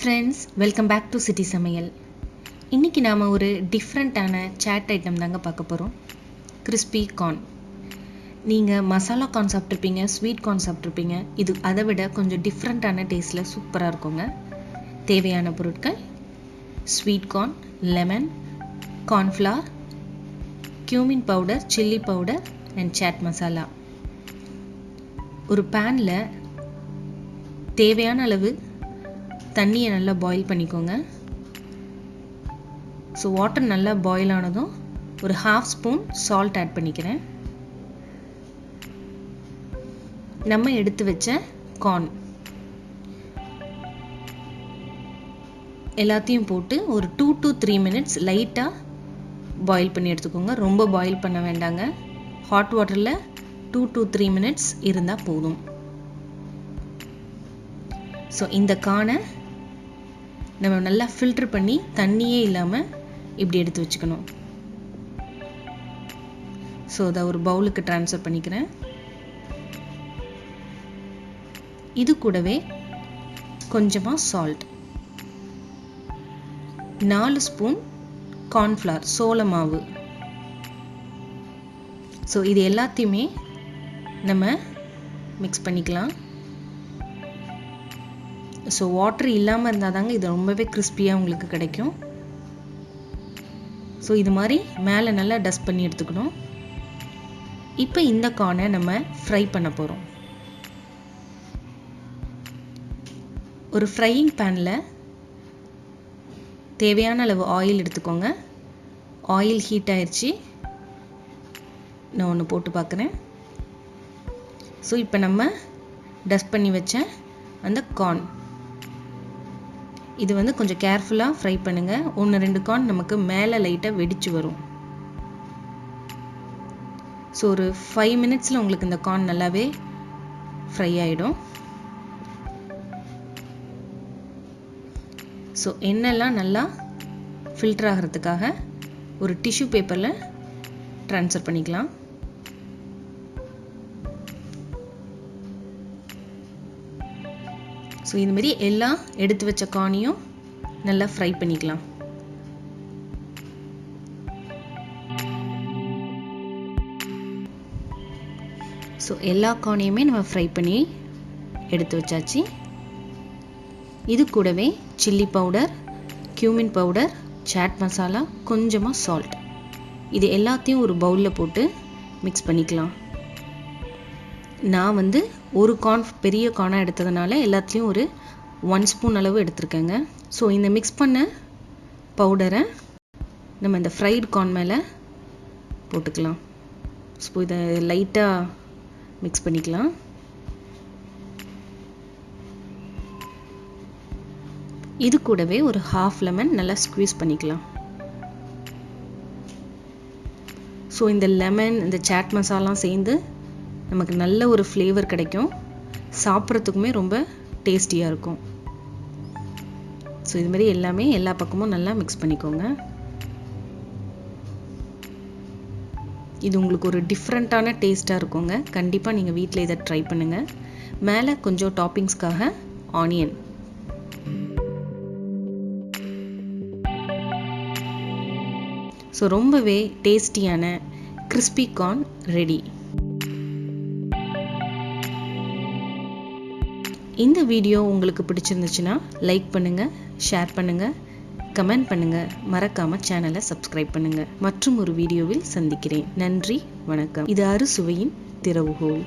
friends, welcome back to City சமையல். இன்னைக்கு நாம ஒரு டிஃபரண்டான சாட் ஐட்டம் தாங்க பார்க்க போறோம். Crispy corn. நீங்க மசாலா கார்ன் சாப்பிட்டிருப்பீங்க, ஸ்வீட் கார்ன் சாப்பிட்டிருப்பீங்க. இது அதை விட கொஞ்சம் டிஃபரண்டான டேஸ்ட்ல சூப்பரா இருக்குங்க. தேவையான பொருட்கள்: sweet corn, lemon, cornflour, cumin powder, chilli powder and chaat masala. ஒரு பேன்ல தேவையான அளவு தண்ணியை நல்லா பாயில் பண்ணிக்கோங்க. ஸோ வாட்டர் நல்லா பாயில் ஆனதும் ஒரு 1/2 ஸ்பூன் சால்ட் ஆட் பண்ணிக்கிறேன். நம்ம எடுத்து வச்ச கார்ன் எல்லாத்தையும் போட்டு ஒரு 2 to 3 minutes லைட்டாக பாயில் பண்ணி எடுத்துக்கோங்க. ரொம்ப பாயில் பண்ண வேண்டாங்க. ஹாட் வாட்டரில் 2 to 3 minutes இருந்தால் போதும். ஸோ இந்த கார்னை நம்ம நல்லா ஃபில்டர் பண்ணி தண்ணியே இல்லாமல் இப்படி எடுத்து வச்சுக்கணும். ஸோ அதை ஒரு பவுலுக்கு ட்ரான்ஸ்ஃபர் பண்ணிக்கிறேன். இது கூடவே கொஞ்சமாக சால்ட், 4 ஸ்பூன் கார்ன்ஃப்ளவர், சோள மாவு. ஸோ இது எல்லாத்தையுமே நம்ம மிக்ஸ் பண்ணிக்கலாம். ஸோ வாட்டர் இல்லாமல் இருந்தால் தாங்க இது ரொம்பவே கிறிஸ்பியாக உங்களுக்கு கிடைக்கும். ஸோ இது மாதிரி மேலே நல்லா டஸ்ட் பண்ணி எடுத்துக்கணும். இப்போ இந்த கார்னை நம்ம ஃப்ரை பண்ண போகிறோம். ஒரு ஃப்ரையிங் பேனில் தேவையான அளவு ஆயில் எடுத்துக்கோங்க. ஆயில் ஹீட் ஆயிடுச்சு. நான் ஒன்று போட்டு பார்க்குறேன். ஸோ இப்போ நம்ம டஸ்ட் பண்ணி வச்ச அந்த கார்ன், இது கொஞ்சம் கேர்ஃபுல்லாக ஃப்ரை பண்ணுங்கள். 1-2 கார்ன் நமக்கு மேலே லைட்டாக வெடிச்சு வரும். ஸோ ஒரு 5 minutesல உங்களுக்கு இந்த கார்ன் நல்லாவே ஃப்ரை ஆகிடும். ஸோ எண்ணெய்லாம் நல்லா ஃபில்டர் ஆகிறதுக்காக ஒரு டிஷ்யூ பேப்பரில் ட்ரான்ஸ்ஃபர் பண்ணிக்கலாம். ஸோ இதுமாரி எல்லாம் எடுத்து வச்ச கார்னையும் நல்லா ஃப்ரை பண்ணிக்கலாம். ஸோ எல்லா கார்னையுமே நம்ம ஃப்ரை பண்ணி எடுத்து வச்சாச்சு. இது கூடவே chilli powder, cumin powder, chaat masala, கொஞ்சமாக சால்ட், இது எல்லாத்தையும் ஒரு பவுலில் போட்டு மிக்ஸ் பண்ணிக்கலாம். நான் ஒரு கார்ன், பெரிய கார்னாக எடுத்ததுனால எல்லாத்துலேயும் ஒரு 1 ஸ்பூன் அளவு எடுத்துருக்கேங்க. ஸோ இந்த மிக்ஸ் பண்ண பவுடரை நம்ம இந்த ஃப்ரைடு கார்ன் மேலே போட்டுக்கலாம். ஸோ இதை லைட்டாக மிக்ஸ் பண்ணிக்கலாம். இது கூடவே ஒரு 1/2 லெமன் நல்லா ஸ்க்வீஸ் பண்ணிக்கலாம். ஸோ இந்த லெமன், இந்த சாட் மசாலாம் சேர்ந்து நமக்கு நல்ல ஒரு ஃப்ளேவர் கிடைக்கும். சாப்பிட்றதுக்குமே ரொம்ப டேஸ்டியாக இருக்கும். ஸோ இது மாதிரி எல்லாமே எல்லா பக்கமும் நல்லா மிக்ஸ் பண்ணிக்கோங்க. இது உங்களுக்கு ஒரு டிஃப்ரெண்ட்டான டேஸ்ட்டாக இருக்குங்க. கண்டிப்பாக நீங்கள் வீட்டில் இதை ட்ரை பண்ணுங்கள். மேலே கொஞ்சம் டாப்பிங்ஸ்க்காக ஆனியன். ஸோ ரொம்பவே டேஸ்டியான கிறிஸ்பி கார்ன் ரெடி. இந்த வீடியோ உங்களுக்கு பிடிச்சிருந்துச்சுன்னா லைக் பண்ணுங்கள், ஷேர் பண்ணுங்கள், கமெண்ட் பண்ணுங்கள். மறக்காமல் சேனலை சப்ஸ்கிரைப் பண்ணுங்கள். மற்றும் ஒரு வீடியோவில் சந்திக்கிறேன். நன்றி, வணக்கம். இது அறுசுவையின் திறவுகோல்.